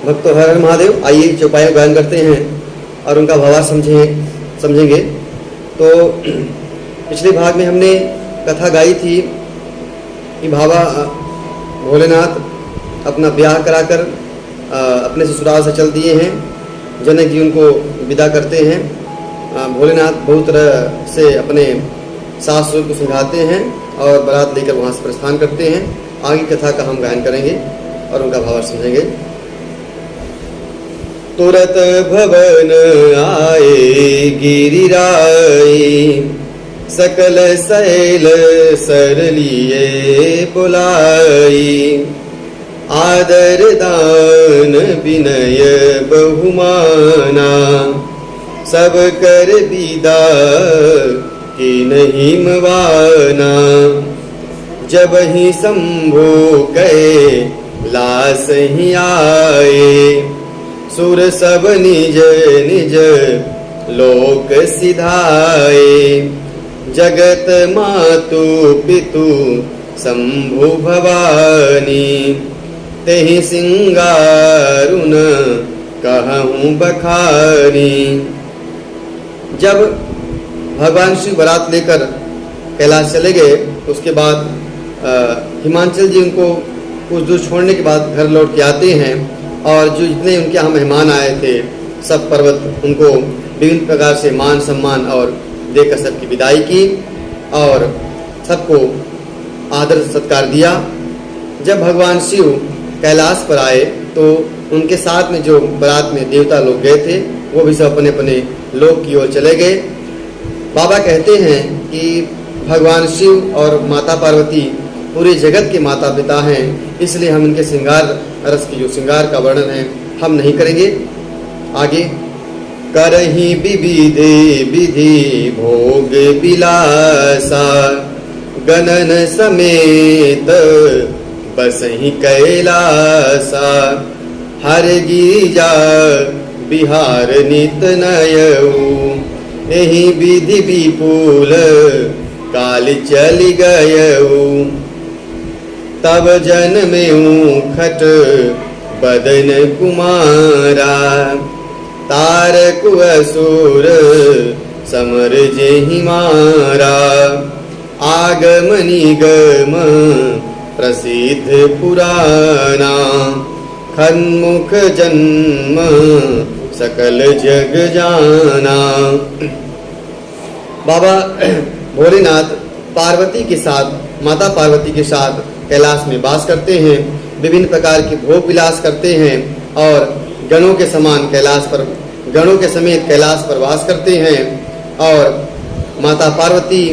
भक्तों, हर हर महादेव। आइए चौपाई बयान करते हैं और उनका भावार्थ समझेंगे। तो पिछले भाग में हमने कथा गाई थी कि बाबा भोलेनाथ अपना ब्याह कराकर अपने ससुराल से चल दिए हैं। जनक जी उनको विदा करते हैं। भोलेनाथ बहुत तरह से अपने सास ससुर को समझाते हैं और बारात लेकर वहाँ से प्रस्थान करते हैं। आगे कथा का हम गायन करेंगे और उनका भावार्थ समझेंगे। तुरत भवन आए गिरिराई, सकल शैल सर लिए बुलाई। आदर दान विनय बहुमाना, सब कर विदा कि नहीं मवाना। जब ही शंभु गए लास ही आए, सुर सब निज निज लोक सिधाए। जगत मातु पितु शंभु भवानी, तेहि सिंगारुन कहूँ बखानी। जब भगवान शिव बारात लेकर कैलाश चले गए तो उसके बाद हिमांचल जी उनको कुछ दूर छोड़ने के बाद घर लौट के आते हैं और जो जितने उनके यहाँ मेहमान आए थे सब पर्वत उनको विभिन्न प्रकार से मान सम्मान और देकर सबकी विदाई की और सबको आदर सत्कार दिया। जब भगवान शिव कैलाश पर आए तो उनके साथ में जो बारात में देवता लोग गए थे वो भी सब अपने अपने लोक की ओर चले गए। बाबा कहते हैं कि भगवान शिव और माता पार्वती पूरे जगत के माता पिता हैं, इसलिए हम इनके श्रृंगार रस की जो श्रृंगार का वर्णन है हम नहीं करेंगे। आगे करही विविधे विधि भोग विलासा, गणन समेत बसहि कैलासा। हर गिरिजा बिहार नित नयऊ, एहि विधि विपुल काल चलि गयऊ। तब जन्मेऊ खट बदन कुमारा, तारक असुर समर जेहि मारा। आगम निगम प्रसिद्ध पुराना, खन्मुख जन्म सकल जग जाना। बाबा भोलेनाथ पार्वती के साथ, माता पार्वती के साथ कैलाश में वास करते हैं, विभिन्न प्रकार के भोग विलास करते हैं और गणों के समान कैलाश पर, गणों के समेत कैलाश पर वास करते हैं। और माता पार्वती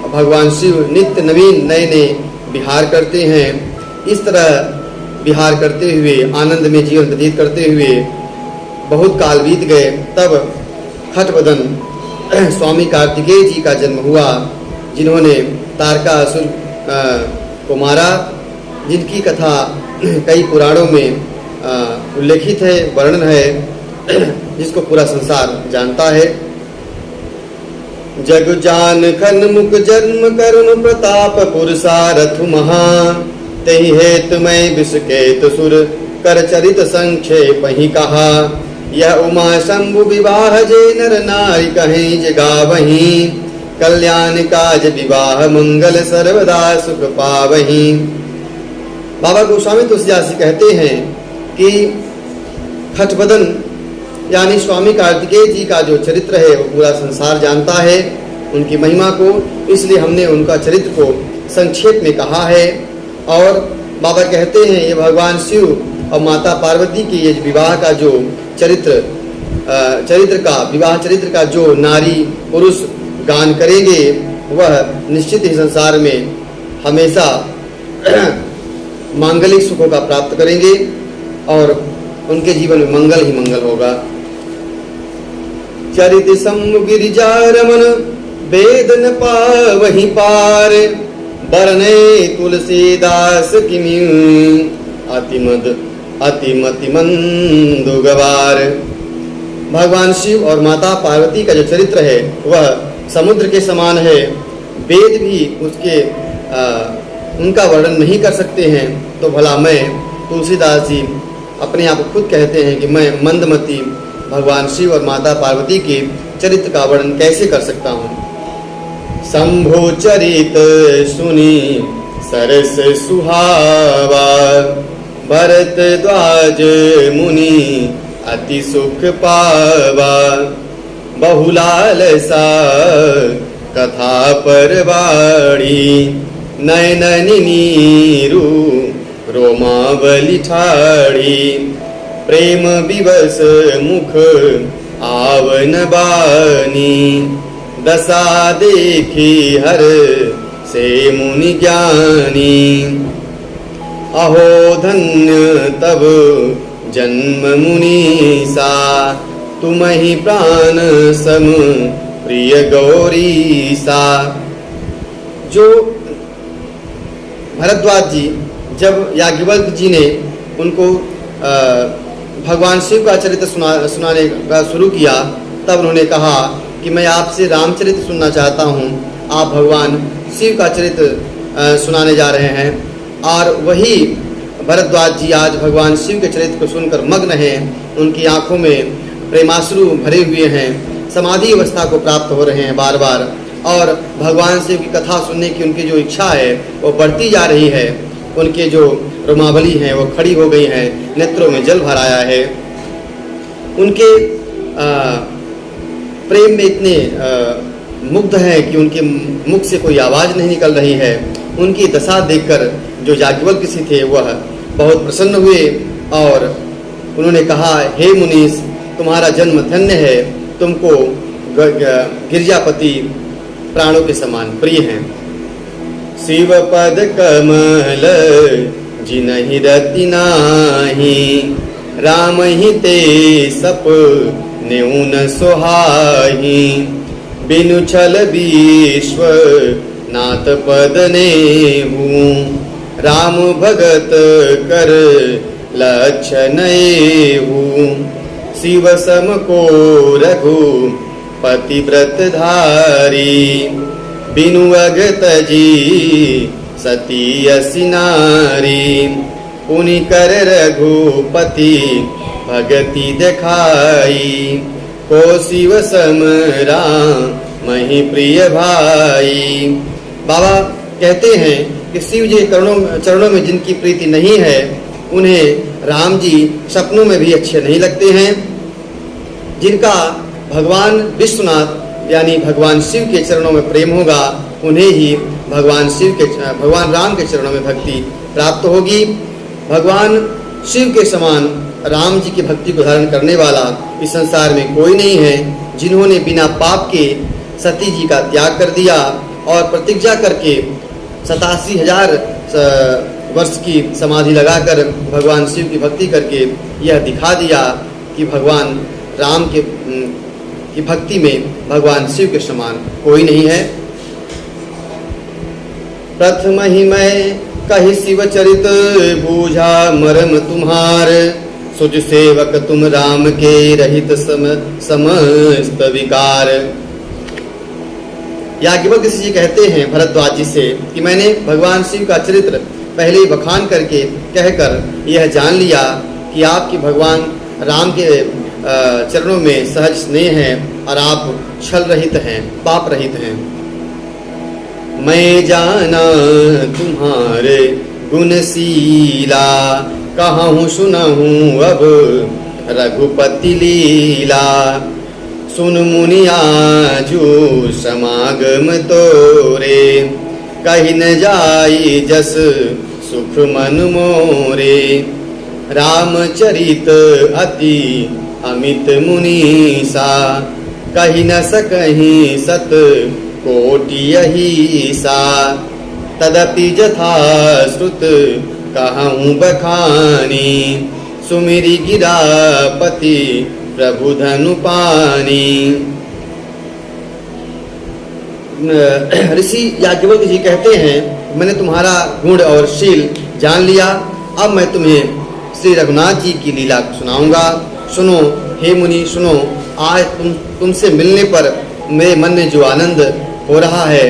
भगवान शिव नित्य नवीन नए नए विहार करते हैं। इस तरह विहार करते हुए आनंद में जीवन व्यतीत करते हुए बहुत काल बीत गए। तब खटबदन स्वामी कार्तिकेय जी का जन्म हुआ, जिन्होंने तारकासुर को मारा, जिनकी कथा कई पुराणों में उल्लेखित है, वर्णन है, जिसको पूरा संसार जानता है। जग जान खन्मुख जन्म करुण प्रताप पुरुषारथ महा, तहि हेतु मैं विषकेत सुर कर चरित संक्षेप ही कहा। यह उमा शंभु विवाह जे नर नारी कहीं जगावहीं, कल्याण काज विवाह मंगल सर्वदा सुख पावहीं। बाबा गोस्वामी तुलसीदास जी कहते हैं कि खटबदन यानी स्वामी कार्तिकेय जी का जो चरित्र है वो पूरा संसार जानता है, उनकी महिमा को, इसलिए हमने उनका चरित्र को संक्षेप में कहा है। और बाबा कहते हैं ये भगवान शिव और माता पार्वती की ये विवाह का जो विवाह चरित्र का जो नारी पुरुष गान करेंगे वह निश्चित ही संसार में हमेशा मांगलिक सुखों का प्राप्त करेंगे और उनके जीवन में मंगल ही मंगल होगा। चरित सम्मु गिरिजा रमन वेद न पावहि पार, बरने तुलसीदास किमिउ अतिमति मंदु गवार। भगवान शिव और माता पार्वती का जो चरित्र है वह समुद्र के समान है, वेद भी उसके उनका वर्णन नहीं कर सकते हैं, तो भला मैं तुलसीदास जी अपने आप को खुद कहते हैं कि मैं मंदमती भगवान शिव और माता पार्वती के चरित्र का वर्णन कैसे कर सकता हूँ। शंभु चरित सुनी सरस सुहावा, भरद्वाज मुनि अति सुख पावा। बहुलालसा कथा परवाड़ी, नयन नीरू रोमावली ठाड़ी। प्रेम विवश मुख आवन बानी, दशा देखी हर से मुनि ज्ञानी। अहो धन्य तब जन्म मुनीसा, तुम ही प्राण सम प्रिय गौरीसा। जो भरद्वाज जी जब याज्ञवल्क्य जी ने उनको भगवान शिव का चरित्र सुनाने का शुरू किया, तब उन्होंने कहा कि मैं आपसे रामचरित्र सुनना चाहता हूँ। आप भगवान शिव का चरित्र सुनाने जा रहे हैं। और वही भरद्वाज जी आज भगवान शिव के चरित्र को सुनकर मग्न हैं। उनकी आंखों में प्रेमाश्रु भरे हुए हैं, समाधि अवस्था को प्राप्त हो रहे हैं बार बार। और भगवान शिव की कथा सुनने की उनकी जो इच्छा है वो बढ़ती जा रही है। उनके जो रोमावली हैं वो खड़ी हो गई हैं, नेत्रों में जल भर आया है। उनके प्रेम में इतने मुग्ध हैं कि उनके मुख से कोई आवाज़ नहीं निकल रही है। उनकी दशा देखकर जो याज्ञवल्क्य ऋषि थे वह बहुत प्रसन्न हुए और उन्होंने कहा, हे मुनीश, तुम्हारा जन्म धन्य है। तुमको गिरजापति प्राणों के समान प्रिय हैं। शिव पद कमल जिनहि रति नाही, राम ही ते सप न्यून सोहाही। बिनु छल विश्व नाथ पद नेहू, राम भगत कर लक्षण एहू। शिव सम को रघु पतिव्रत धारी, बिनु अगत जी सती असी नारी। पुनि कर रघुपति भगति दिखाई, को शिव सम राम मही प्रिय भाई। बाबा कहते हैं कि शिव जी चरणों में जिनकी प्रीति नहीं है, उन्हें राम जी सपनों में भी अच्छे नहीं लगते हैं। जिनका भगवान विश्वनाथ यानी भगवान शिव के चरणों में प्रेम होगा, उन्हें ही भगवान राम के चरणों में भक्ति प्राप्त होगी। भगवान शिव के समान राम जी की भक्ति को धारण करने वाला इस संसार में कोई नहीं है। जिन्होंने बिना पाप के सती जी का त्याग कर दिया और प्रतिज्ञा करके 87,000 वर्ष की समाधि लगाकर भगवान शिव की भक्ति करके यह दिखा दिया कि भगवान राम की भक्ति में भगवान शिव के समान कोई नहीं है। प्रथम ही मैं कही शिव चरित, बूझा मरम तुम्हार। सुज सेवक तुम राम के रहित समस्त विकार। याज्ञवल्क्य ऋषि जी कहते हैं भरद्वाज जी से कि मैंने भगवान शिव का चरित्र पहले ही बखान करके कहकर यह जान लिया कि आपकी भगवान राम के चरणों में सहज स्नेह है और आप छल रहित हैं, पाप रहित हैं। मैं जाना तुम्हारे गुणशीला, कहूँ सुनहूँ अब रघुपति लीला। सुन मुनि आजू समागम तोरे, कही न जाई जस सुख मन मोरे। रामचरित अति अमित मुनीसा, कही न सकहीं सत कोटि यही सा। तदपि जथा श्रुत कहूँ बखानी, सुमिरि गिरापति प्रभु धनु पानी। ऋषि याज्ञवल्क्य जी कहते हैं, मैंने तुम्हारा गुण और शील जान लिया। अब मैं तुम्हें श्री रघुनाथ जी की लीला सुनाऊंगा। सुनो हे मुनि, सुनो। आज तुमसे मिलने पर मेरे मन में जो आनंद हो रहा है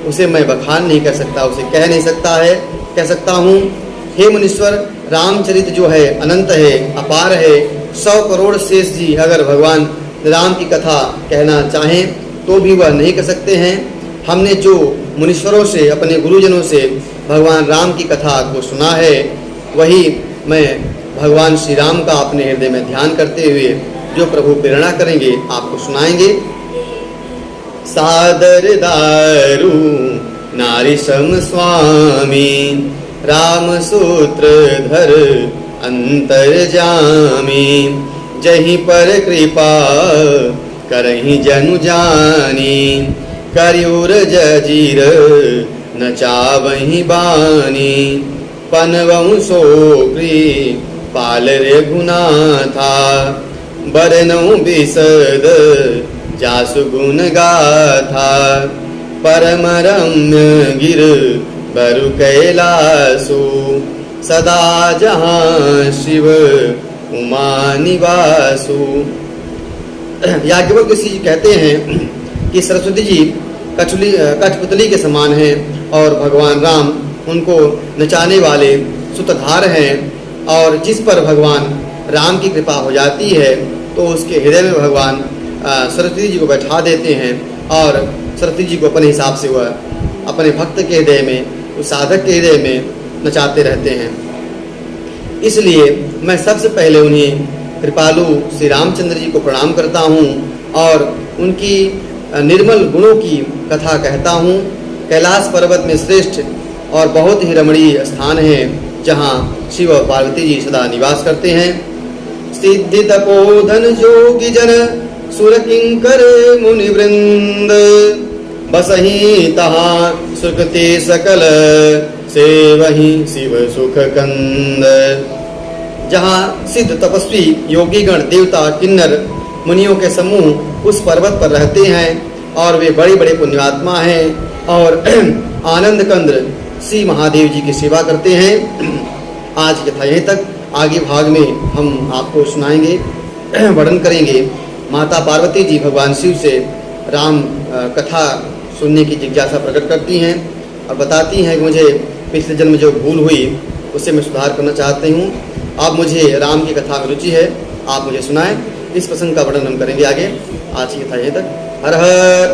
उसे मैं बखान नहीं कर सकता, उसे कह नहीं सकता है, कह सकता हूँ। हे मुनीश्वर, रामचरित जो है अनंत है, अपार है। 100 करोड़ शेष जी अगर भगवान राम की कथा कहना चाहें तो भी वह नहीं कर सकते हैं। हमने जो मुनीश्वरों से, अपने गुरुजनों से भगवान राम की कथा को सुना है, वही मैं भगवान श्री राम का अपने हृदय में ध्यान करते हुए जो प्रभु प्रेरणा करेंगे आपको सुनाएंगे। सादर दारू नारी सम स्वामी, राम सूत्र धर अंतर जामी। जहीं पर कृपा करहीं जनु जानी, करियुर जजीर न चावहीं बानी। पनवं सोक्री पाल रघुनाथा, बरनऊ बिसद जासु गुण गाथा। परम रम्य गिर बरु कैलासु, सदा जहाँ शिव उमा निवासु। याज्ञवल्क्य ऋषि जी कहते हैं कि सरस्वती जी कठपुतली के समान हैं और भगवान राम उनको नचाने वाले सूत्रधार हैं। और जिस पर भगवान राम की कृपा हो जाती है तो उसके हृदय में भगवान सरस्वती जी को बैठा देते हैं और सरस्वती जी को अपने हिसाब से वह अपने भक्त के हृदय में, उस साधक के हृदय में नचाते रहते हैं। इसलिए मैं सबसे पहले उन्हें कृपालु श्री रामचंद्र जी को प्रणाम करता हूँ और उनकी निर्मल गुणों की कथा कहता हूँ। कैलाश पर्वत में श्रेष्ठ और बहुत ही रमणीय स्थान है जहाँ शिव और पार्वती जी सदा निवास करते हैं। सिद्धि तपोधन जोगी जन सुर किंकर मुनि वृंद, बसही तहाँ सुखते सकल से वही शिव सुख कंद। जहाँ सिद्ध तपस्वी योगीगण देवता किन्नर मुनियों के समूह उस पर्वत पर रहते हैं और वे बड़े बड़े पुण्यात्मा हैं और आनंद कंद श्री महादेव जी की सेवा करते हैं। आज की कथा यहीं तक। आगे भाग में हम आपको सुनाएंगे, वर्णन करेंगे। माता पार्वती जी भगवान शिव से राम कथा सुनने की जिज्ञासा प्रकट करती हैं और बताती हैं कि मुझे पिछले जन्म में जो भूल हुई उससे मैं सुधार करना चाहती हूँ। अब मुझे राम की कथा में रुचि है, आप मुझे सुनाएं। इस प्रसंग का वर्णन हम करेंगे आगे। आज की कथा यहीं तक। हर हर